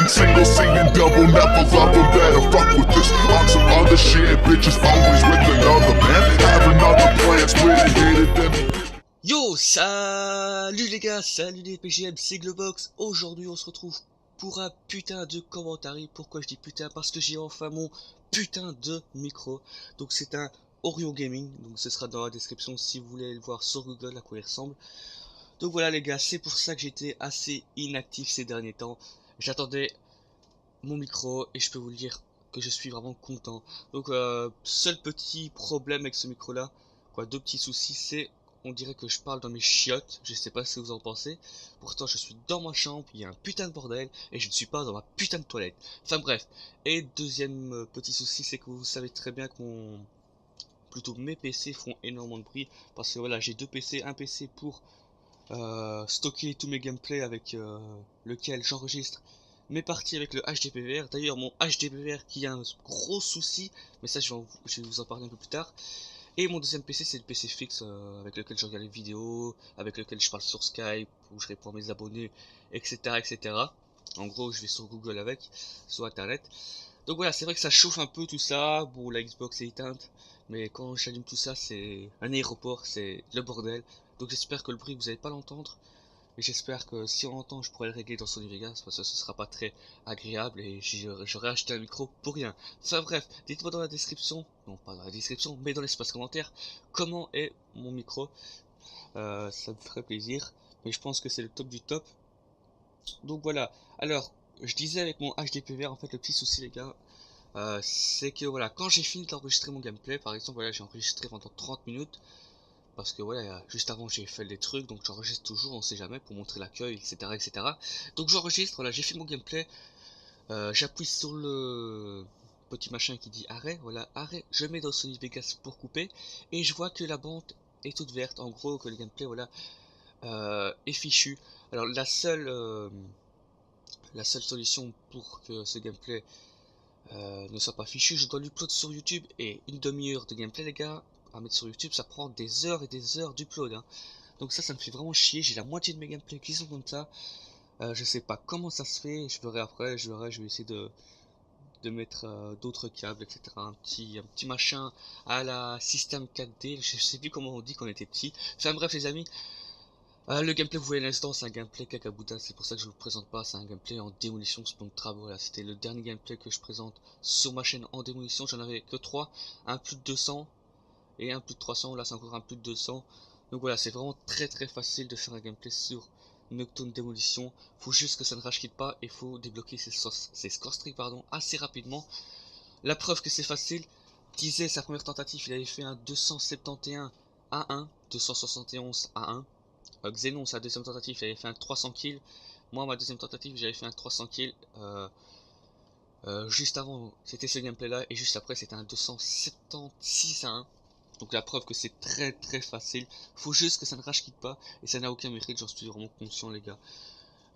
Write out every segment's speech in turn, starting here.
Seeing single, seeing double, never love them, better fuck with this. On some other shit, bitches always with another man. Having other plans, really hated them. Yo, salut les gars, salut les PGM, c'est Globox. Aujourd'hui on se retrouve pour un putain de commentaire. Pourquoi je dis putain? Parce que j'ai enfin mon putain de micro. Donc c'est un Oreo Gaming, donc ce sera dans la description si vous voulez le voir sur Google à quoi il ressemble. Donc voilà les gars, c'est pour ça que j'étais assez inactif ces derniers temps. J'attendais mon micro et je peux vous le dire que je suis vraiment content. Donc seul petit problème avec ce micro là, deux petits soucis, c'est on dirait que je parle dans mes chiottes. Je sais pas ce que vous en pensez. Pourtant je suis dans ma chambre, il y a un putain de bordel et je ne suis pas dans ma putain de toilette. Enfin bref. Et deuxième petit souci, c'est que vous savez très bien que mes PC font énormément de bruit parce que voilà, j'ai deux PC, un PC pour stocker tous mes gameplays avec lequel j'enregistre mes parties avec le HDPVR. D'ailleurs mon HDPVR qui a un gros souci, mais ça je vais vous en parler un peu plus tard. Et mon deuxième PC c'est le PC fixe avec lequel je regarde les vidéos, avec lequel je parle sur Skype, où je réponds à mes abonnés, etc. etc. En gros je vais sur Google avec, sur internet. Donc voilà, c'est vrai que ça chauffe un peu tout ça. Bon, la Xbox est éteinte, mais quand j'allume tout ça, c'est un aéroport, c'est le bordel. Donc j'espère que le bruit vous n'allez pas l'entendre. Et j'espère que si on l'entend, je pourrai le régler dans Sony Vegas, parce que ce sera pas très agréable et j'aurais acheté un micro pour rien. Enfin bref, dites-moi dans la description, non pas dans la description, mais dans l'espace commentaire, comment est mon micro. Ça me ferait plaisir, mais je pense que c'est le top du top. Donc voilà, alors je disais avec mon HDPVR, en fait le petit souci les gars, c'est que voilà, quand j'ai fini d'enregistrer mon gameplay, par exemple, voilà, j'ai enregistré pendant 30 minutes, parce que voilà, juste avant j'ai fait des trucs, donc j'enregistre toujours, on sait jamais, pour montrer l'accueil, etc., etc. Donc j'enregistre, voilà, j'ai fait mon gameplay, j'appuie sur le petit machin qui dit arrêt, voilà, arrêt, je mets dans Sony Vegas pour couper, et je vois que la bande est toute verte, en gros, que le gameplay, voilà, est fichu. Alors la seule solution pour que ce gameplay ne soit pas fichu, je dois l'upload sur YouTube, et une demi-heure de gameplay les gars à mettre sur YouTube ça prend des heures et des heures d'upload hein. Donc ça me fait vraiment chier, j'ai la moitié de mes gameplays qui sont comme ça. Je sais pas comment ça se fait, je verrai après, je vais essayer de mettre d'autres câbles, etc. Un petit machin à la système 4D, je sais plus comment on dit quand on était petit. Enfin bref les amis, le gameplay que vous voyez à l'instant c'est un gameplay cacaboudin, c'est pour ça que je vous présente pas, c'est un gameplay en démolition spawn trap. Voilà, c'était le dernier gameplay que je présente sur ma chaîne en démolition, j'en avais que 3, un plus de 200 et un plus de 300, là c'est encore un plus de 200. Donc voilà, c'est vraiment très facile de faire un gameplay sur Nocturne démolition. Faut juste que ça ne rage quitte pas et faut débloquer ses score streaks pardon, assez rapidement. La preuve que c'est facile, disait sa première tentative, il avait fait un 271 à 1, 271 à 1. Xenon, sa deuxième tentative, il avait fait un 300 kills. Moi, ma deuxième tentative, j'avais fait un 300 kills. Juste avant, c'était ce gameplay là, et juste après, c'était un 276 à 1. Donc la preuve que c'est très facile. Faut juste que ça ne rage quitte pas, et ça n'a aucun mérite, j'en suis vraiment conscient les gars.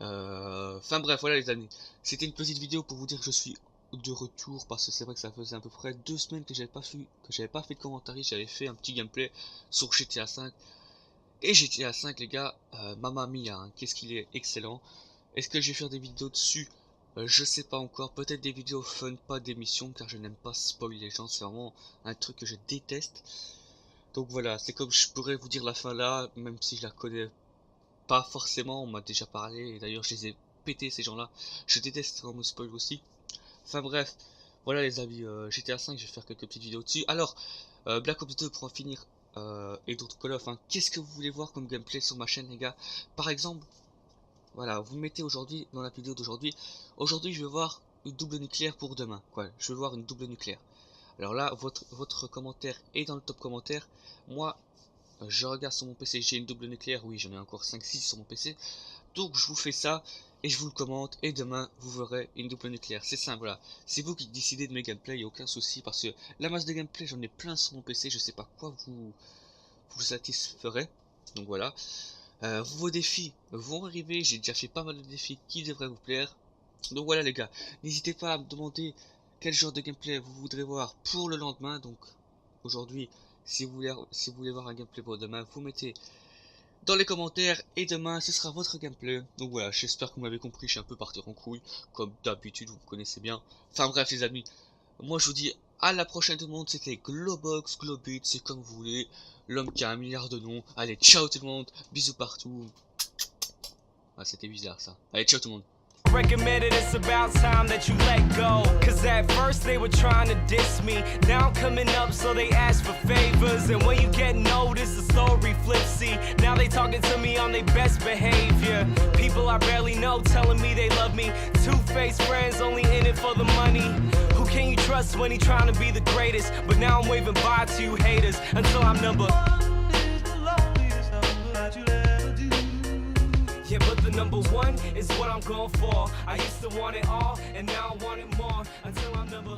Enfin bref, voilà les amis. C'était une petite vidéo pour vous dire que je suis de retour, parce que c'est vrai que ça faisait à peu près 2 semaines que j'avais pas fait de commentaire, j'avais fait un petit gameplay sur GTA 5. Et GTA 5 les gars, Mamma Mia, hein, qu'est-ce qu'il est excellent. Est-ce que je vais faire des vidéos dessus? Je sais pas encore, peut-être des vidéos fun, pas d'émissions, car je n'aime pas spoiler les gens, c'est vraiment un truc que je déteste. Donc voilà, c'est comme je pourrais vous dire la fin là, même si je la connais pas forcément, on m'a déjà parlé, et d'ailleurs je les ai pétés ces gens-là. Je déteste quand on me spoil aussi. Enfin bref, voilà les amis, GTA 5, je vais faire quelques petites vidéos dessus. Alors, Black Ops 2 pour en finir, et d'autres Call of, hein. Qu'est-ce que vous voulez voir comme gameplay sur ma chaîne les gars? Par exemple, voilà, vous mettez aujourd'hui, dans la vidéo d'aujourd'hui, aujourd'hui je vais voir une double nucléaire pour demain, quoi, je veux voir une double nucléaire. Alors là, votre commentaire est dans le top commentaire. Moi, je regarde sur mon PC, j'ai une double nucléaire, oui j'en ai encore 5-6 sur mon PC. Donc je vous fais ça, et je vous le commente, et demain vous verrez une double nucléaire. C'est simple, voilà. C'est vous qui décidez de mes gameplays, il n'y a aucun souci, parce que la masse de gameplay, j'en ai plein sur mon PC, je sais pas quoi vous satisferez. Donc voilà. Vos défis vont arriver, j'ai déjà fait pas mal de défis qui devraient vous plaire. Donc voilà les gars, n'hésitez pas à me demander quel genre de gameplay vous voudrez voir pour le lendemain. Donc aujourd'hui, si vous voulez voir un gameplay pour demain, vous mettez dans les commentaires, et demain ce sera votre gameplay. Donc voilà, j'espère que vous m'avez compris, je suis un peu parti en couille, comme d'habitude, vous me connaissez bien. Enfin bref les amis, moi je vous dis à la prochaine tout le monde, c'était Globox, Globit, c'est comme vous voulez, l'homme qui a 1 milliard de noms. Allez, ciao tout le monde, bisous partout. Ah c'était bizarre ça. Allez, ciao tout le monde. Recommended, it's about time that you let go. Cause at first they were trying to diss me. Now I'm coming up so they ask for favors. And when you get noticed the story flips. See, now they talking to me on their best behavior. People I barely know telling me they love me. Two-faced friends only in it for the money. Who can you trust when he trying to be the greatest? But now I'm waving bye to you haters until I'm number one is the loneliest number that you'll ever do. Yeah, but the number one is what I'm going for. I used to want it all, and now I want it more. Until I'm number